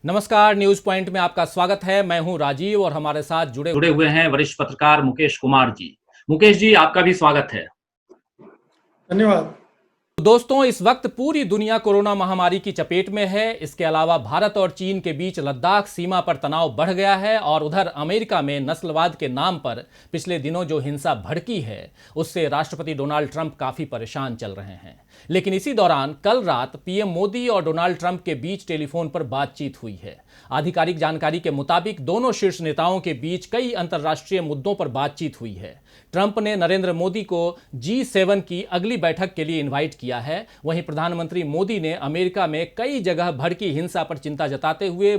नमस्कार, news point में आपका स्वागत है। मैं हूं राजीव और हमारे साथ जुड़े हुए हैं वरिष्ठ पत्रकार मुकेश कुमार जी। मुकेश जी, आपका भी स्वागत है। धन्यवाद। दोस्तों, इस वक्त पूरी दुनिया कोरोना महामारी की चपेट में है। इसके अलावा भारत और चीन के बीच लद्दाख सीमा पर तनाव बढ़ गया है और उधर अमेरिका में नस्लवाद के नाम पर पिछले दिनों जो हिंसा भड़की है उससे राष्ट्रपति डोनाल्ड ट्रंप काफी परेशान चल रहे हैं। लेकिन इसी दौरान कल रात पीएम मोदी और डोनाल्ड ट्रंप के बीच टेलीफोन पर बातचीत हुई है। आधिकारिक जानकारी के मुताबिक दोनों शीर्ष नेताओं के बीच कई अंतर्राष्ट्रीय मुद्दों पर बातचीत हुई है। ट्रंप ने नरेंद्र मोदी को G7 की अगली बैठक के लिए इनवाइट किया है। वहीं प्रधानमंत्री मोदी ने अमेरिका में कई जगह भड़की हिंसा पर चिंता जताते हुए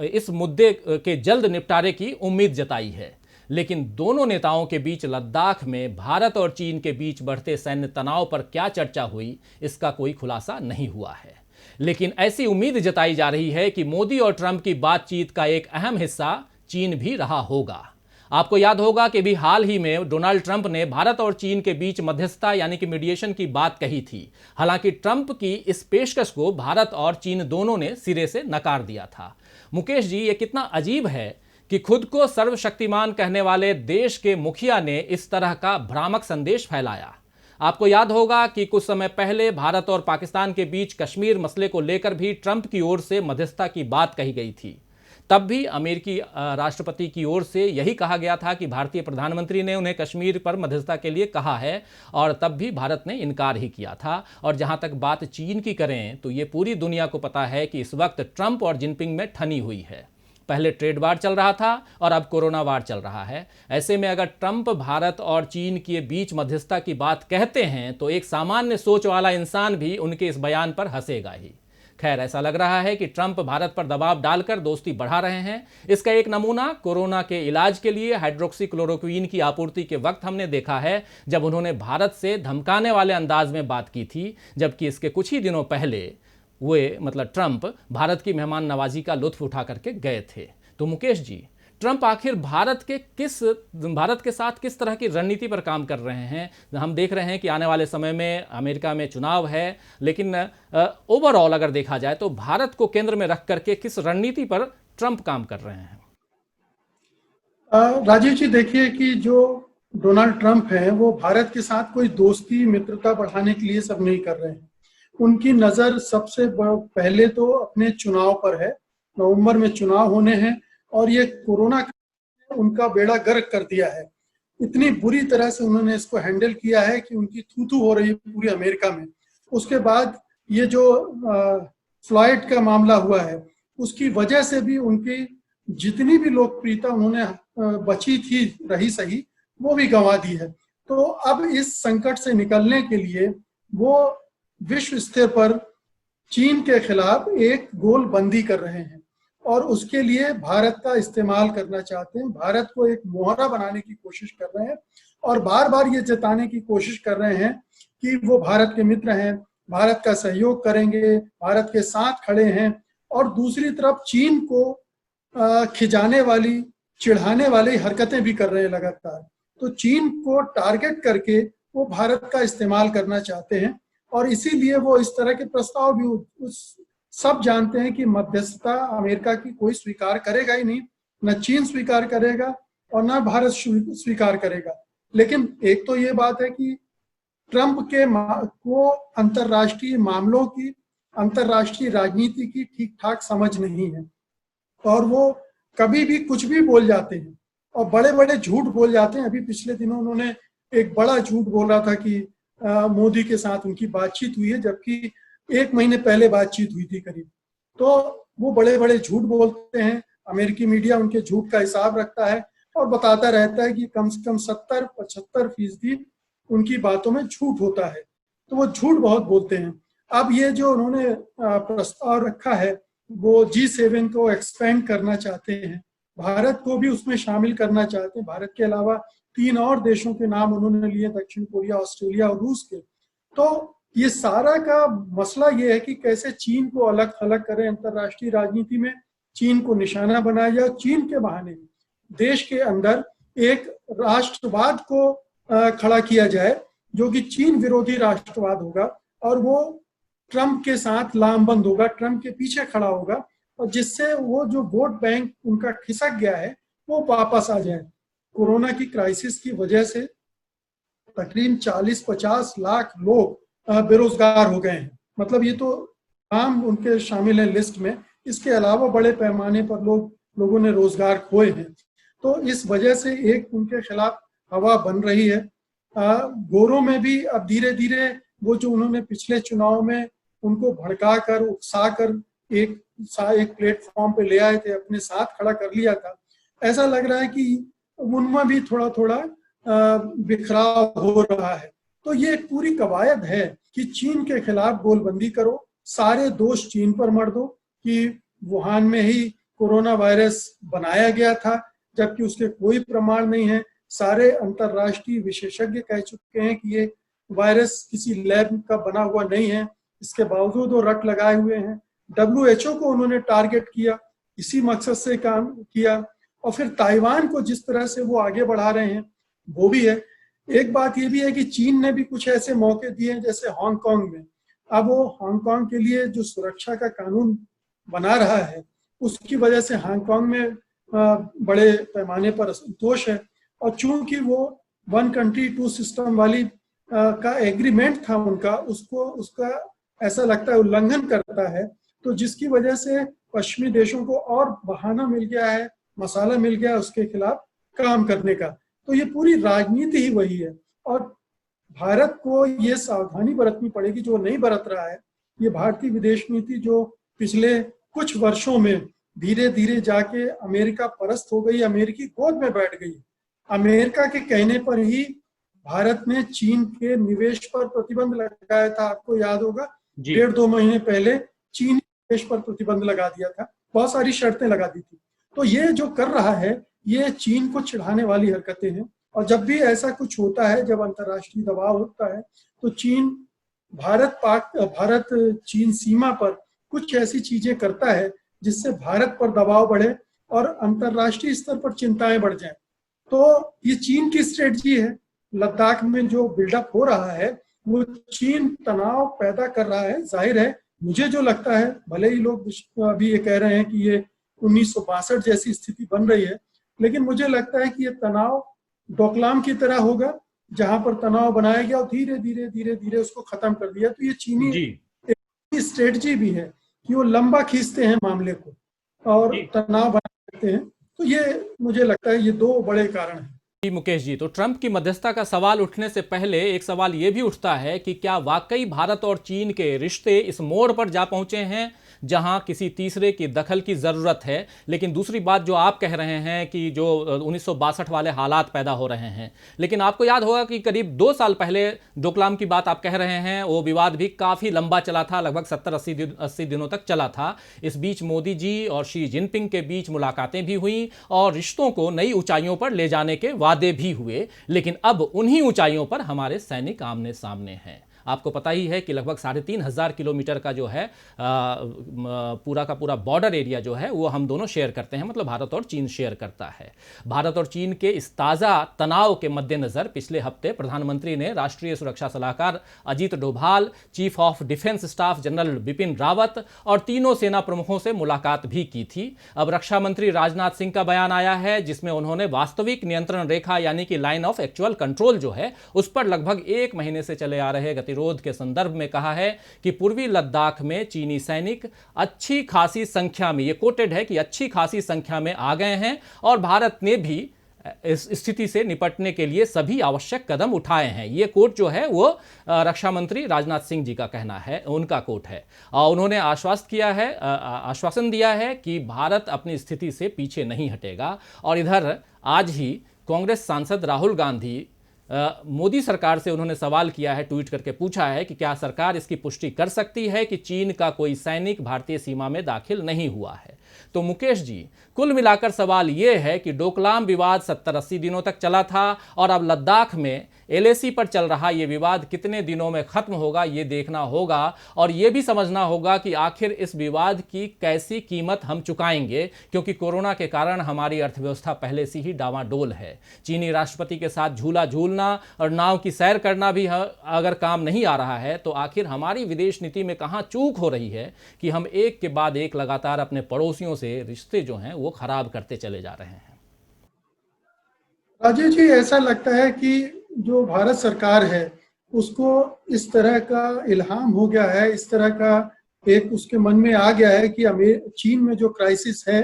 इस मुद्दे के जल्द निपटारे की उम्मीद जताई है। लेकिन दोनों नेताओं के बीच लद्दाख में भारत और चीन के बीच बढ़ते सैन्य तनाव पर क्या चर्चा हुई, इसका कोई खुलासा नहीं हुआ है। लेकिन ऐसी उम्मीद जताई जा रही है कि मोदी और ट्रंप की बातचीत का एक अहम हिस्सा चीन भी रहा होगा। आपको याद होगा कि भी हाल ही में डोनाल्ड ट्रंप ने भारत और चीन के बीच मध्यस्थता यानी कि मीडिएशन की बात कही थी। हालांकि ट्रंप की इस पेशकश को भारत और चीन दोनों ने सिरे से नकार दिया था। मुकेश जी, ये कितना अजीब है कि खुद को सर्वशक्तिमान कहने वाले देश के मुखिया ने इस तरह का भ्रामक संदेश फैलाया। आपको याद होगा कि कुछ समय पहले भारत और पाकिस्तान के बीच कश्मीर मसले को लेकर भी ट्रंप की ओर से मध्यस्थता की बात कही गई थी। तब भी अमेरिकी राष्ट्रपति की ओर से यही कहा गया था कि भारतीय प्रधानमंत्री ने उन्हें कश्मीर पर मध्यस्थता के लिए कहा है और तब भी भारत ने इनकार ही किया था। और जहां तक बात चीन की करें तो ये पूरी दुनिया को पता है कि इस वक्त ट्रंप और जिनपिंग में ठनी हुई है। पहले ट्रेड वार चल रहा था और अब कोरोना वार चल रहा है। ऐसे में अगर ट्रंप भारत और चीन के बीच मध्यस्थता की बात कहते हैं तो एक सामान्य सोच वाला इंसान भी उनके इस बयान पर हंसेगा ही। खैर, ऐसा लग रहा है कि ट्रंप भारत पर दबाव डालकर दोस्ती बढ़ा रहे हैं। इसका एक नमूना कोरोना के इलाज के लिए हाइड्रोक्सीक्लोरोक्वीन की आपूर्ति के वक्त हमने देखा है, जब उन्होंने भारत से धमकाने वाले अंदाज में बात की थी, जबकि इसके कुछ ही दिनों पहले ट्रंप भारत की मेहमान नवाजी का लुत्फ उठा करके गए थे। तो मुकेश जी, ट्रंप आखिर भारत के साथ किस तरह की रणनीति पर काम कर रहे हैं? हम देख रहे हैं कि आने वाले समय में अमेरिका में चुनाव है, लेकिन ओवरऑल अगर देखा जाए तो भारत को केंद्र में रख करके किस रणनीति पर ट्रंप काम कर रहे हैं? राजीव जी, देखिए कि जो डोनाल्ड ट्रंप हैं वो भारत के साथ कोई दोस्ती मित्रता बढ़ाने के लिए सब नहीं कर रहे हैं। उनकी नजर सबसे पहले तो अपने चुनाव पर है। नवंबर में चुनाव होने हैं और ये कोरोना उनका बेड़ा गर्क कर दिया है। इतनी बुरी तरह से उन्होंने इसको हैंडल किया है कि उनकी थू-थू हो रही है पूरी अमेरिका में। उसके बाद ये जो फ्लॉयड का मामला हुआ है उसकी वजह से भी उनकी जितनी भी लोकप्रियता उन्होंने बची थी, रही सही, वो भी गंवा दी है। तो अब इस संकट से निकलने के लिए वो विश्व स्तर पर चीन के खिलाफ एक गोल बंदी कर रहे हैं और उसके लिए भारत का इस्तेमाल करना चाहते हैं। भारत को एक मोहरा बनाने की कोशिश कर रहे हैं और बार बार ये जताने की कोशिश कर रहे हैं कि वो भारत के मित्र हैं, भारत का सहयोग करेंगे, भारत के साथ खड़े हैं। और दूसरी तरफ चीन को खिजाने वाली, चिढ़ाने वाली हरकतें भी कर रहे हैं लगातार। तो चीन को टारगेट करके वो भारत का इस्तेमाल करना चाहते हैं और इसीलिए वो इस तरह के प्रस्ताव भी सब जानते हैं कि मध्यस्थता अमेरिका की कोई स्वीकार करेगा ही नहीं, न चीन स्वीकार करेगा और न भारत स्वीकार करेगा। लेकिन एक तो ये बात है कि ट्रंप को अंतर्राष्ट्रीय मामलों की, अंतर्राष्ट्रीय राजनीति की ठीक ठाक समझ नहीं है और वो कभी भी कुछ भी बोल जाते हैं और बड़े बड़े झूठ बोल जाते हैं। अभी पिछले दिनों उन्होंने एक बड़ा झूठ बोला था कि मोदी के साथ उनकी बातचीत हुई है, जबकि 1 महीने पहले बातचीत हुई थी करीब। तो वो बड़े बड़े झूठ बोलते हैं। अमेरिकी मीडिया उनके झूठ का हिसाब रखता है और बताता रहता है कि कम से कम 70-75% उनकी बातों में झूठ होता है। तो वो झूठ बहुत बोलते हैं। अब ये जो उन्होंने प्रस्ताव रखा है वो G7 को एक्सपेंड करना चाहते हैं, भारत को भी उसमें शामिल करना चाहते हैं। भारत के अलावा 3 और देशों के नाम उन्होंने लिए, दक्षिण कोरिया, ऑस्ट्रेलिया और रूस के। तो ये सारा का मसला ये है कि कैसे चीन को अलग थलग करें अंतर्राष्ट्रीय राजनीति में, चीन को निशाना बनाया जाए, चीन के बहाने देश के अंदर एक राष्ट्रवाद को खड़ा किया जाए जो कि चीन विरोधी राष्ट्रवाद होगा और वो ट्रंप के साथ लामबंद होगा, ट्रंप के पीछे खड़ा होगा, और जिससे वो जो वोट बैंक उनका खिसक गया है वो वापस आ जाए। कोरोना की क्राइसिस की वजह से तकरीबन 40-50 लाख लोग बेरोजगार हो गए हैं। मतलब ये तो नाम उनके शामिल है लिस्ट में। इसके अलावा बड़े पैमाने पर लोगों ने रोजगार खोए हैं। तो इस वजह से एक उनके खिलाफ हवा बन रही है। गोरों में भी अब धीरे धीरे वो जो उन्होंने पिछले चुनाव में उनको भड़का कर उकसा कर एक प्लेटफॉर्म पे ले आए थे, अपने साथ खड़ा कर लिया था, ऐसा लग रहा है कि उनमें भी थोड़ा थोड़ा बिखराव हो रहा है। तो ये एक पूरी कवायद है कि चीन के खिलाफ गोलबंदी करो, सारे दोष चीन पर मर दो कि वुहान में ही कोरोना वायरस बनाया गया था, जबकि उसके कोई प्रमाण नहीं है। सारे अंतरराष्ट्रीय विशेषज्ञ कह चुके हैं कि ये वायरस किसी लैब का बना हुआ नहीं है, इसके बावजूद वो रट लगाए हुए हैं। WHO को उन्होंने टारगेट किया, इसी मकसद से काम किया, और फिर ताइवान को जिस तरह से वो आगे बढ़ा रहे हैं वो भी है। एक बात ये भी है कि चीन ने भी कुछ ऐसे मौके दिए हैं, जैसे हांगकांग में। अब वो हांगकांग के लिए जो सुरक्षा का कानून बना रहा है, उसकी वजह से हांगकांग में बड़े पैमाने पर असंतोष है। और चूंकि वो 1 कंट्री 2 सिस्टम वाली का एग्रीमेंट था उनका, उसका ऐसा लगता है उल्लंघन करता है, तो जिसकी वजह से पश्चिमी देशों को और बहाना मिल गया है, मसाला मिल गया है उसके खिलाफ काम करने का। तो ये पूरी राजनीति ही वही है, और भारत को ये सावधानी बरतनी पड़ेगी जो नहीं बरत रहा है। ये भारतीय विदेश नीति जो पिछले कुछ वर्षों में धीरे धीरे जाके अमेरिका परस्त हो गई, अमेरिकी गोद में बैठ गई। अमेरिका के कहने पर ही भारत ने चीन के निवेश पर प्रतिबंध लगाया था। आपको याद होगा, 1.5-2 महीने पहले चीन निवेश पर प्रतिबंध लगा दिया था, बहुत सारी शर्तें लगा दी थी। तो ये जो कर रहा है ये चीन को चिढ़ाने वाली हरकतें हैं। और जब भी ऐसा कुछ होता है, जब अंतर्राष्ट्रीय दबाव होता है, तो चीन भारत चीन सीमा पर कुछ ऐसी चीजें करता है जिससे भारत पर दबाव बढ़े और अंतर्राष्ट्रीय स्तर पर चिंताएं बढ़ जाएं। तो ये चीन की स्ट्रेटजी है। लद्दाख में जो बिल्डअप हो रहा है वो चीन तनाव पैदा कर रहा है। जाहिर है, मुझे जो लगता है, भले ही लोग अभी ये कह रहे हैं कि ये 1962 जैसी स्थिति बन रही है, लेकिन मुझे लगता है कि ये तनाव डोकलाम की तरह होगा, जहां पर तनाव बनाया गया और धीरे धीरे उसको खत्म कर दिया। तो ये चीनी स्ट्रेटजी भी है कि वो लंबा खींचते हैं मामले को और तनाव बना सकते हैं। तो ये मुझे लगता है ये दो बड़े कारण हैं। मुकेश जी, तो ट्रंप की मध्यस्थता का सवाल उठने से पहले एक सवाल यह भी उठता है कि क्या वाकई भारत और चीन के रिश्ते इस मोड़ पर जा पहुंचे हैं जहां किसी तीसरे की दखल की जरूरत है। लेकिन दूसरी बात जो आप कह रहे हैं कि जो 1962 वाले हालात पैदा हो रहे हैं, लेकिन आपको याद होगा कि करीब 2 साल पहले डोकलाम की बात आप कह रहे हैं, वो विवाद भी काफी लंबा चला था, लगभग 70-80 दिनों तक चला था। इस बीच मोदी जी और शी जिनपिंग के बीच मुलाकातें भी हुई और रिश्तों को नई ऊंचाइयों पर ले जाने के वादे भी हुए। लेकिन अब उन्हीं ऊंचाइयों पर हमारे सैनिक आमने सामने हैं। आपको पता ही है कि लगभग 3,500 किलोमीटर का जो है पूरा का पूरा बॉर्डर एरिया जो है वो हम दोनों शेयर करते हैं, मतलब भारत और चीन शेयर करता है। भारत और चीन के इस ताज़ा तनाव के मद्देनज़र पिछले हफ्ते प्रधानमंत्री ने राष्ट्रीय सुरक्षा सलाहकार Ajit Doval, chief of defence staff general Bipin Rawat और तीनों सेना प्रमुखों से मुलाकात भी की थी। अब रक्षा मंत्री राजनाथ सिंह का बयान आया है जिसमें उन्होंने वास्तविक नियंत्रण रेखा यानी कि लाइन ऑफ एक्चुअल कंट्रोल जो है उस पर लगभग 1 महीने से चले आ रहे गतिरोध के संदर्भ में कहा है कि पूर्वी लद्दाख में चीनी सैनिक अच्छी खासी संख्या में, ये कोटेड है कि अच्छी खासी संख्या में आ गए हैं और भारत ने भी इस स्थिति से निपटने के लिए सभी आवश्यक कदम उठाए हैं। ये कोट जो है वो रक्षा मंत्री राजनाथ सिंह जी का कहना है, उनका कोट है। और उन्होंने आश्वासन दिया है कि भारत अपनी स्थिति से पीछे नहीं हटेगा। और इधर आज ही कांग्रेस सांसद राहुल गांधी मोदी सरकार से उन्होंने सवाल किया है, ट्वीट करके पूछा है कि क्या सरकार इसकी पुष्टि कर सकती है कि चीन का कोई सैनिक भारतीय सीमा में दाखिल नहीं हुआ है। तो मुकेश जी, कुल मिलाकर सवाल यह है कि डोकलाम विवाद 70-80 दिनों तक चला था और अब लद्दाख में एलएसी पर चल रहा यह विवाद कितने दिनों में खत्म होगा ये देखना होगा और यह भी समझना होगा कि आखिर इस विवाद की कैसी कीमत हम चुकाएंगे, क्योंकि कोरोना के कारण हमारी अर्थव्यवस्था पहले से ही डावाडोल है। चीनी राष्ट्रपति के साथ झूला झूलना और नाव की सैर करना भी अगर काम नहीं आ रहा है तो आखिर हमारी विदेश नीति में कहां चूक हो रही है कि हम एक के बाद एक लगातार अपने पड़ोसियों से रिश्ते जो हैं वो खराब करते चले जा रहे हैं। राजीव जी, ऐसा लगता है कि जो भारत सरकार है उसको इस तरह का इल्हाम हो गया है, इस तरह का एक उसके मन में आ गया है कि चीन में जो क्राइसिस है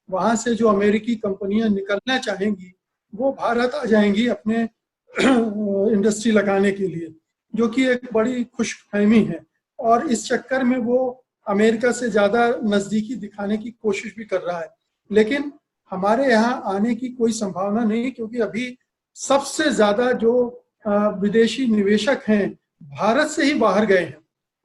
वहां से जो अमेरिकी कंपनियां निकलना चाहेंगी वो भारत आ जाएंगी अपने इंडस्ट्री लगाने के लिए, जो कि एक बड़ी खुशफहमी है। और इस चक्कर में वो अमेरिका से ज्यादा नजदीकी दिखाने की कोशिश भी कर रहा है, लेकिन हमारे यहाँ आने की कोई संभावना नहीं, क्योंकि अभी सबसे ज्यादा जो विदेशी निवेशक हैं भारत से ही बाहर गए हैं।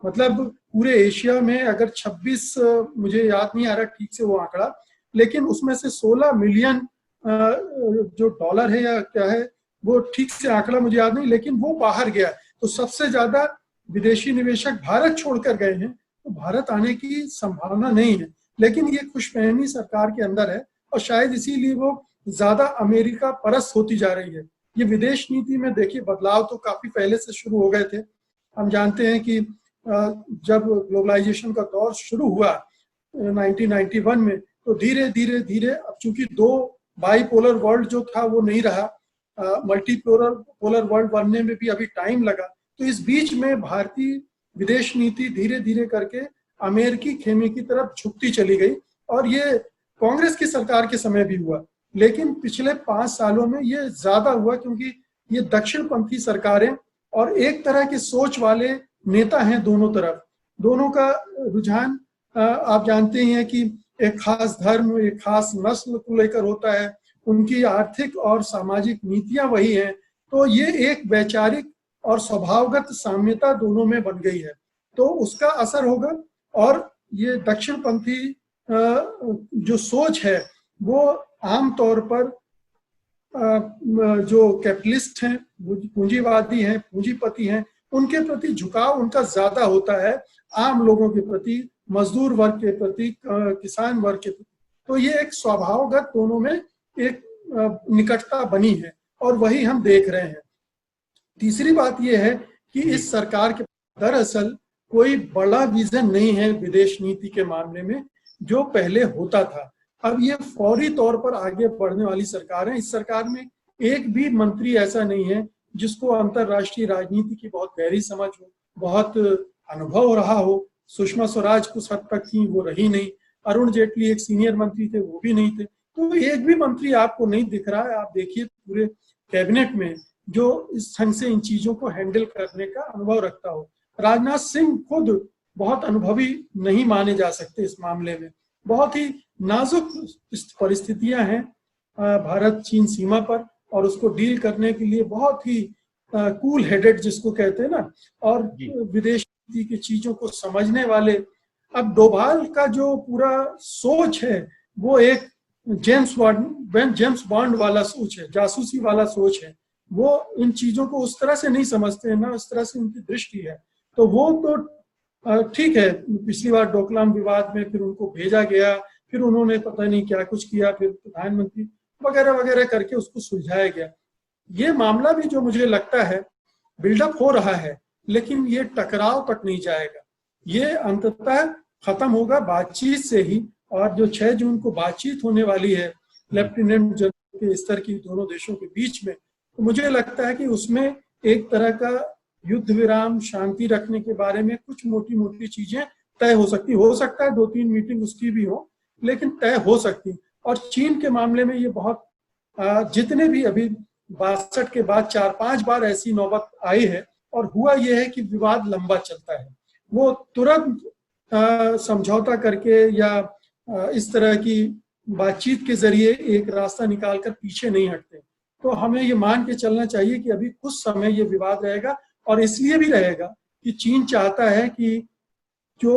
मतलब पूरे एशिया में अगर 26, मुझे याद नहीं आ रहा ठीक से वो आंकड़ा, लेकिन उसमें से 16 मिलियन जो डॉलर है या क्या है वो ठीक से आंकड़ा मुझे याद नहीं, लेकिन वो बाहर गया। तो सबसे ज्यादा विदेशी निवेशक भारत छोड़कर गए हैं, तो भारत आने की संभावना नहीं है। लेकिन ये खुशफहमी सरकार के अंदर है और शायद इसीलिए वो ज्यादा अमेरिका परस्त होती जा रही है। ये विदेश नीति में देखिए बदलाव तो काफी पहले से शुरू हो गए थे। हम जानते हैं कि जब ग्लोबलाइजेशन का दौर शुरू हुआ 1991 में, तो धीरे धीरे धीरे अब चूंकि दो बाईपोलर वर्ल्ड जो था वो नहीं रहा, मल्टीपोलर वर्ल्ड बनने में भी अभी टाइम लगा। तो इस बीच में भारतीय विदेश नीति धीरे धीरे करके अमेरिकी खेमे की तरफ झुकती चली गई, और ये कांग्रेस की सरकार के समय भी हुआ। लेकिन पिछले 5 सालों में ये ज्यादा हुआ, क्योंकि ये दक्षिणपंथी सरकारें और एक तरह की सोच वाले नेता हैं दोनों तरफ। दोनों का रुझान आप जानते ही हैं कि एक खास धर्म, एक खास नस्ल को लेकर होता है, उनकी आर्थिक और सामाजिक नीतियां वही हैं। तो ये एक वैचारिक और स्वभावगत साम्यता दोनों में बन गई है, तो उसका असर होगा। और ये दक्षिणपंथी जो सोच है वो आमतौर पर जो कैपिटलिस्ट हैं, पूंजीवादी हैं, पूंजीपति हैं, उनके प्रति झुकाव उनका ज्यादा होता है, आम लोगों के प्रति, मजदूर वर्ग के प्रति, किसान वर्ग के प्रति। तो ये एक स्वभावगत दोनों में एक निकटता बनी है और वही हम देख रहे हैं। तीसरी बात यह है कि इस सरकार के दरअसल कोई बड़ा विजन नहीं है विदेश नीति के मामले में, जो पहले होता था। अब ये फौरी तौर पर आगे बढ़ने वाली सरकार है। इस सरकार में एक भी मंत्री ऐसा नहीं है जिसको अंतरराष्ट्रीय राजनीति की बहुत गहरी समझ हो, बहुत अनुभव रहा हो। सुषमा स्वराज कुछ हद तक थी, वो रही नहीं। अरुण जेटली एक सीनियर मंत्री थे, वो भी नहीं थे। तो एक भी मंत्री आपको नहीं दिख रहा है। आप देखिए पूरे कैबिनेट में जो इस ढंग से इन चीजों को हैंडल करने का अनुभव रखता हो। राजनाथ सिंह खुद बहुत अनुभवी नहीं माने जा सकते इस मामले में। बहुत ही नाजुक परिस्थितियां हैं भारत चीन सीमा पर, और उसको डील करने के लिए बहुत ही कूल हेडेड जिसको कहते हैं ना, और विदेश नीति की चीजों को समझने वाले। अब डोभाल का जो पूरा सोच है वो एक जेम्स बॉन्ड वाला सोच है, जासूसी वाला सोच है। वो इन चीजों को उस तरह से नहीं समझते हैं, ना उस तरह से उनकी दृष्टि है। तो वो तो ठीक है, पिछली बार डोकलाम विवाद में फिर उनको भेजा गया, फिर उन्होंने पता नहीं क्या कुछ किया, फिर प्रधानमंत्री वगैरह वगैरह करके उसको सुलझाया गया। ये मामला भी जो मुझे लगता है बिल्डअप हो रहा है, लेकिन ये टकराव तक नहीं जाएगा। ये अंततः खत्म होगा बातचीत से ही। और जो 6 जून को बातचीत होने वाली है लेफ्टिनेंट जनरल के स्तर की दोनों देशों के बीच में, तो मुझे लगता है कि उसमें एक तरह का युद्ध विराम, शांति रखने के बारे में कुछ मोटी मोटी चीजें तय हो सकती। हो सकता है 2-3 मीटिंग उसकी भी हो, लेकिन तय हो सकती। और चीन के मामले में ये बहुत जितने भी अभी 62 के बाद 4-5 बार ऐसी नौबत आई है, और हुआ यह है कि विवाद लंबा चलता है। वो तुरंत समझौता करके या इस तरह की बातचीत के जरिए एक रास्ता निकालकर पीछे नहीं हटते। तो हमें ये मान के चलना चाहिए कि अभी कुछ समय ये विवाद रहेगा, और इसलिए भी रहेगा कि चीन चाहता है कि जो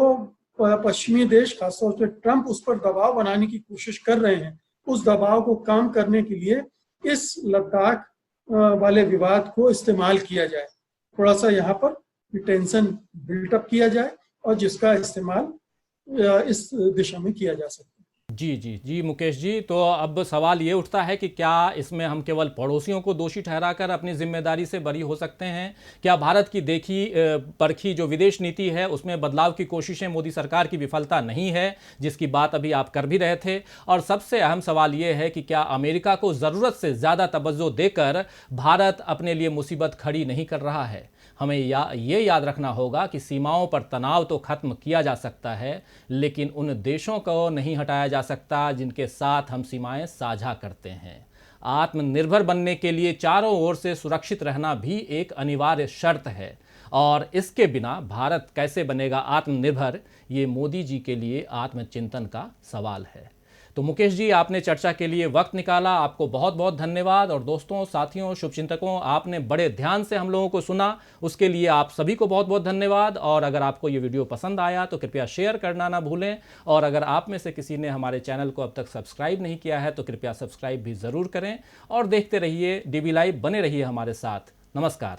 पश्चिमी देश, खासतौर से ट्रंप, उस पर दबाव बनाने की कोशिश कर रहे हैं उस दबाव को कम करने के लिए इस लद्दाख वाले विवाद को इस्तेमाल किया जाए, थोड़ा सा यहाँ पर टेंशन बिल्टअप किया जाए और जिसका इस्तेमाल इस दिशा में किया जा सकता है। जी जी जी मुकेश जी, तो अब सवाल ये उठता है कि क्या इसमें हम केवल पड़ोसियों को दोषी ठहराकर अपनी जिम्मेदारी से बरी हो सकते हैं? क्या भारत की देखी परखी जो विदेश नीति है उसमें बदलाव की कोशिशें मोदी सरकार की विफलता नहीं है, जिसकी बात अभी आप कर भी रहे थे? और सबसे अहम सवाल ये है कि क्या अमेरिका को ज़रूरत से ज़्यादा तवज्जो देकर भारत अपने लिए मुसीबत खड़ी नहीं कर रहा है? हमें ये याद रखना होगा कि सीमाओं पर तनाव तो खत्म किया जा सकता है, लेकिन उन देशों को नहीं हटाया जा सकता जिनके साथ हम सीमाएं साझा करते हैं। आत्मनिर्भर बनने के लिए चारों ओर से सुरक्षित रहना भी एक अनिवार्य शर्त है, और इसके बिना भारत कैसे बनेगा आत्मनिर्भर, ये मोदी जी के लिए आत्मचिंतन का सवाल है। तो मुकेश जी, आपने चर्चा के लिए वक्त निकाला, आपको बहुत बहुत धन्यवाद। और दोस्तों, साथियों, शुभचिंतकों, आपने बड़े ध्यान से हम लोगों को सुना, उसके लिए आप सभी को बहुत बहुत धन्यवाद। और अगर आपको ये वीडियो पसंद आया तो कृपया शेयर करना ना भूलें, और अगर आप में से किसी ने हमारे चैनल को अब तक सब्सक्राइब नहीं किया है तो कृपया सब्सक्राइब भी ज़रूर करें। और देखते रहिए DB लाइव, बने रहिए हमारे साथ। नमस्कार।